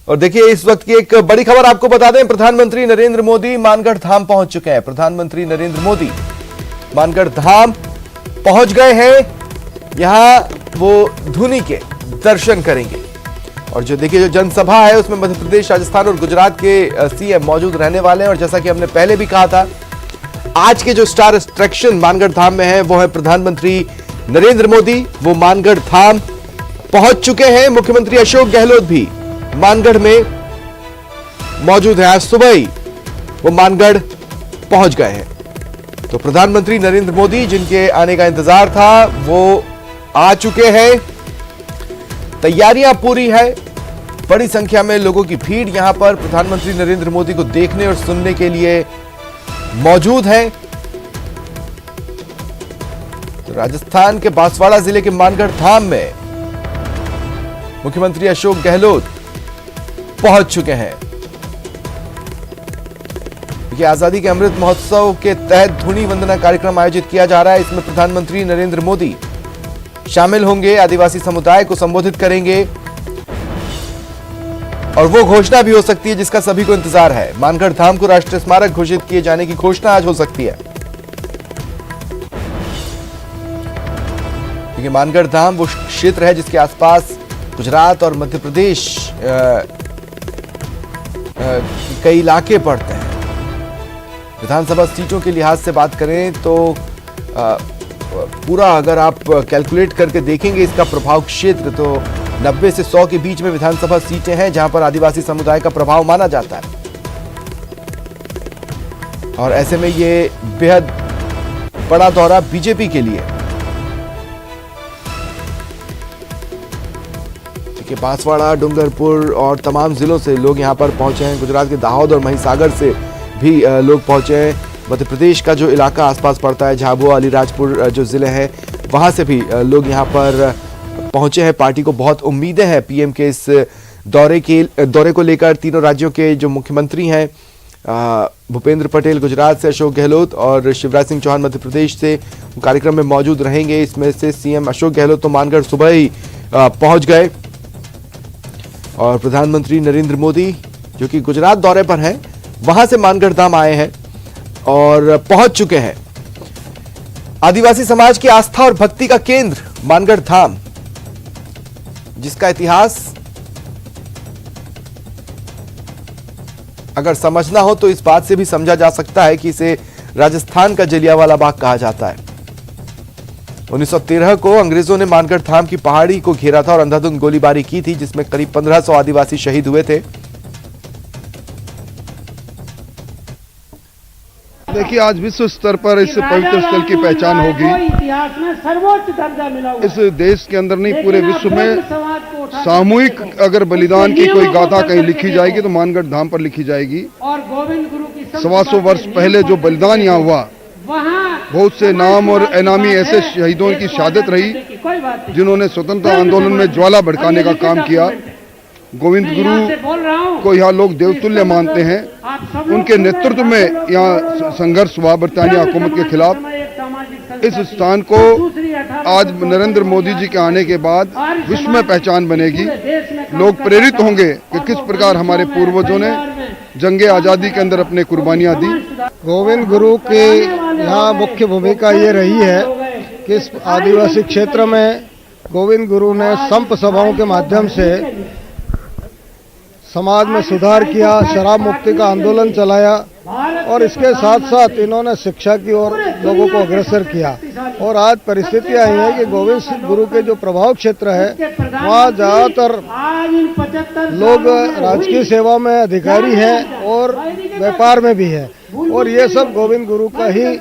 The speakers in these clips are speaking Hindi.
और देखिए इस वक्त की एक बड़ी खबर आपको बता दें, प्रधानमंत्री नरेंद्र मोदी मानगढ़ धाम पहुंच चुके हैं। प्रधानमंत्री नरेंद्र मोदी मानगढ़ धाम पहुंच गए हैं। यहां वो धुनी के दर्शन करेंगे और जो देखिए जो जनसभा है उसमें मध्य प्रदेश, राजस्थान और गुजरात के सीएम मौजूद रहने वाले हैं। और जैसा कि हमने पहले भी कहा था, आज के जो स्टार अट्रैक्शन मानगढ़ धाम में है वो है प्रधानमंत्री नरेंद्र मोदी। वो मानगढ़ धाम पहुंच चुके हैं। मुख्यमंत्री अशोक गहलोत भी मानगढ़ में मौजूद है। आज सुबह ही वो मानगढ़ पहुंच गए हैं। तो प्रधानमंत्री नरेंद्र मोदी जिनके आने का इंतजार था वो आ चुके हैं। तैयारियां पूरी है। बड़ी संख्या में लोगों की भीड़ यहां पर प्रधानमंत्री नरेंद्र मोदी को देखने और सुनने के लिए मौजूद है। तो राजस्थान के बांसवाड़ा जिले के मानगढ़ धाम में मुख्यमंत्री अशोक गहलोत पहुंच चुके हैं। देखिए आजादी के अमृत महोत्सव के तहत धुनी वंदना कार्यक्रम आयोजित किया जा रहा है। इसमें प्रधानमंत्री नरेंद्र मोदी शामिल होंगे, आदिवासी समुदाय को संबोधित करेंगे और वो घोषणा भी हो सकती है जिसका सभी को इंतजार है। मानगढ़ धाम को राष्ट्रीय स्मारक घोषित किए जाने की घोषणा आज हो सकती है। क्योंकि मानगढ़ धाम वो क्षेत्र है जिसके आसपास गुजरात और मध्य प्रदेश कई इलाके पड़ते हैं। विधानसभा सीटों के लिहाज से बात करें तो पूरा अगर आप कैलकुलेट करके देखेंगे इसका प्रभाव क्षेत्र, तो 90 से 100 के बीच में विधानसभा सीटें हैं जहां पर आदिवासी समुदाय का प्रभाव माना जाता है। और ऐसे में ये बेहद बड़ा दौरा बीजेपी के लिए। कि बांसवाड़ा, डूंगरपुर और तमाम जिलों से लोग यहां पर पहुंचे हैं। गुजरात के दाहोद और महिसागर से भी लोग पहुंचे हैं। मध्य प्रदेश का जो इलाका आसपास पड़ता है, झाबुआ, अलीराजपुर जो जिले हैं, वहां से भी लोग यहां पर पहुंचे हैं। पार्टी को बहुत उम्मीदें हैं पीएम के इस दौरे को लेकर। तीनों राज्यों के जो मुख्यमंत्री हैं, भूपेंद्र पटेल गुजरात से, अशोक गहलोत और शिवराज सिंह चौहान मध्य प्रदेश से कार्यक्रम में मौजूद रहेंगे। इसमें से सीएम अशोक गहलोत तो मानगढ़ सुबह ही पहुंच गए और प्रधानमंत्री नरेंद्र मोदी जो कि गुजरात दौरे पर हैं, वहां से मानगढ़ धाम आए हैं और पहुंच चुके हैं। आदिवासी समाज की आस्था और भक्ति का केंद्र मानगढ़ धाम, जिसका इतिहास अगर समझना हो तो इस बात से भी समझा जा सकता है कि इसे राजस्थान का जलियांवाला बाग कहा जाता है। 1913 को अंग्रेजों ने मानगढ़ धाम की पहाड़ी को घेरा था और अंधाधुंध गोलीबारी की थी, जिसमें करीब 1500 आदिवासी शहीद हुए थे। देखिए आज विश्व स्तर पर इस पवित्र स्थल की पहचान होगी। इतिहास में सर्वोच्च दर्जा मिला हुआ। इस देश के अंदर नहीं, पूरे विश्व में सामूहिक अगर बलिदान की कोई गाथा कहीं लिखी जाएगी तो मानगढ़ धाम पर लिखी जाएगी। और गोविंद गुरु की 125 वर्ष पहले जो बलिदान यहाँ हुआ, बहुत से नाम और इनामी ऐसे शहीदों की शहादत रही जिन्होंने स्वतंत्रता आंदोलन में ज्वाला भड़काने का काम किया। गोविंद गुरु को यहाँ लोग देवतुल्य मानते हैं। उनके नेतृत्व में यहाँ संघर्ष हुआ बरतानिया हुकूमत के खिलाफ। इस स्थान को आज नरेंद्र मोदी जी के आने के बाद विश्व में पहचान बनेगी। लोग प्रेरित होंगे कि किस प्रकार हमारे पूर्वजों ने जंगे आज़ादी के अंदर अपने कुर्बानियां दी। गोविंद गुरु की यहाँ मुख्य भूमिका ये रही है कि इस आदिवासी क्षेत्र में गोविंद गुरु ने संप सभाओं के माध्यम से समाज में सुधार किया, शराब मुक्ति का आंदोलन चलाया और इसके साथ साथ इन्होंने शिक्षा की ओर लोगों को अग्रसर किया। और आज परिस्थिति आई है कि गोविंद गुरु के जो प्रभाव क्षेत्र है वहाँ ज़्यादातर लोग राजकीय सेवा में अधिकारी हैं और व्यापार में भी है, और ये सब गोविंद गुरु का ही।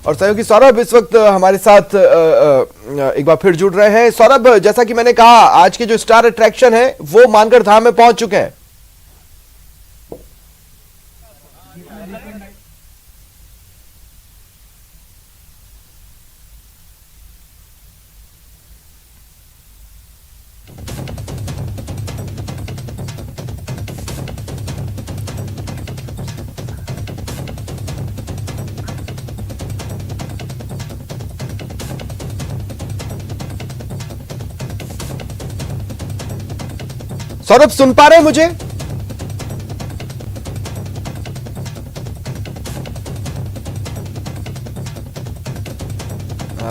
और सहयोगी सौरभ इस वक्त हमारे साथ एक बार फिर जुड़ रहे हैं। सौरभ, जैसा कि मैंने कहा, आज के जो स्टार अट्रैक्शन है वो मानगढ़ धाम में पहुंच चुके हैं। सौरभ सुन पा रहे हैं मुझे?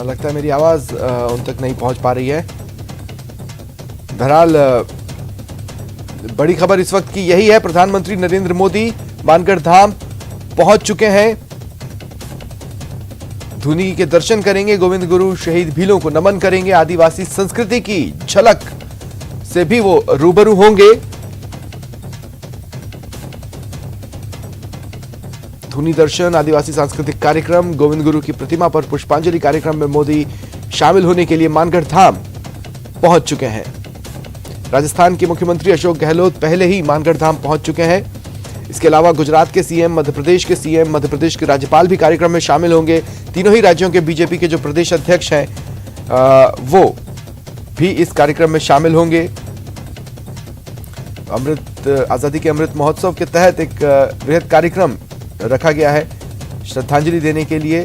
लगता है मेरी आवाज उन तक नहीं पहुंच पा रही है। बहरहाल बड़ी खबर इस वक्त की यही है, प्रधानमंत्री नरेंद्र मोदी मानगढ़ धाम पहुंच चुके हैं। धुनी के दर्शन करेंगे, गोविंद गुरु शहीद भीलों को नमन करेंगे, आदिवासी संस्कृति की झलक से भी वो रूबरू होंगे। धुनी दर्शन, आदिवासी सांस्कृतिक कार्यक्रम, गोविंद गुरु की प्रतिमा पर पुष्पांजलि कार्यक्रम में मोदी शामिल होने के लिए मानगढ़ धाम पहुंच चुके हैं। राजस्थान के मुख्यमंत्री अशोक गहलोत पहले ही मानगढ़ धाम पहुंच चुके हैं। इसके अलावा गुजरात के सीएम, मध्य प्रदेश के सीएम, मध्य प्रदेश के राज्यपाल भी कार्यक्रम में शामिल होंगे। तीनों ही राज्यों के बीजेपी के जो प्रदेश अध्यक्ष हैं वो भी इस कार्यक्रम में शामिल होंगे। आजादी के अमृत महोत्सव के तहत एक बृहद कार्यक्रम रखा गया है श्रद्धांजलि देने के लिए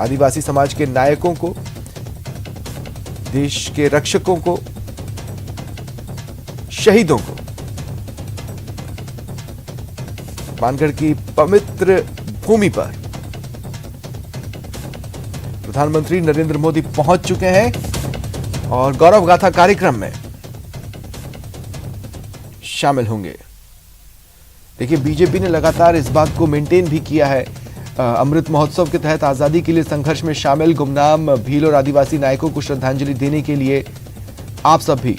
आदिवासी समाज के नायकों को, देश के रक्षकों को, शहीदों को। मानगढ़ की पवित्र भूमि पर प्रधानमंत्री नरेंद्र मोदी पहुंच चुके हैं और गौरव गाथा कार्यक्रम में शामिल होंगे। देखिए, बीजेपी ने लगातार इस बात को मेंटेन भी किया है। अमृत महोत्सव के तहत आजादी के लिए संघर्ष में शामिल गुमनाम भील और आदिवासी नायकों को श्रद्धांजलि देने के लिए आप सब भी